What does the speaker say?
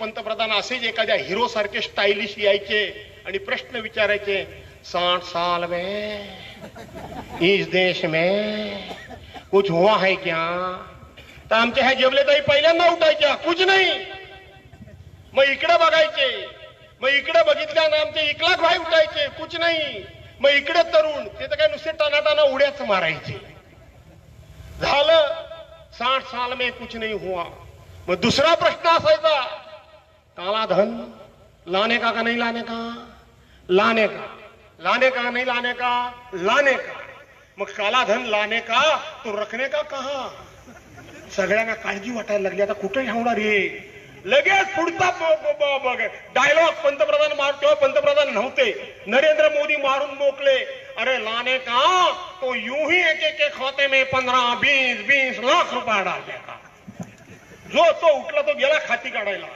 पंतप्रधान असेच एखाद्या हिरो सारखे स्टाइलिश यायचे आणि प्रश्न विचारायचे, 60 साल में इस देश में कुछ हुआ है क्या? तर आमच्या ह्या जेवलेताई पहिल्यांदा उठायच्या, कुछ नाही. मग इकडे बघायचे, मग इकडे बघितल्यानं आमचे इकलाख भाई उठायचे, कुछ नाही. मग इकडे तरुण, ते तर काय नुसते टानाटाना उड्याच मारायचे. झालं 60 साल में कुछ नहीं हुआ. मग दुसरा प्रश्न असायचा, काला धन लाने का नहीं लाने का? लाने का. लाने का नहीं लाने का? लाने का. मग काला धन लाने का तो रखने का कहा? सगळ्यांना काळजी वाटायला लागली, आता कुठे ठेवणार हे. लगेच पुढचा डायलॉग पंतप्रधान मारतो. पंतप्रधान नव्हते, नरेंद्र मोदी मारून मोकले. अरे लाने का तो यूं ही एक एक खाते में 15-20 लाख रुपया डाल देगा. जो तो उठला तो गेला खाती काढायला.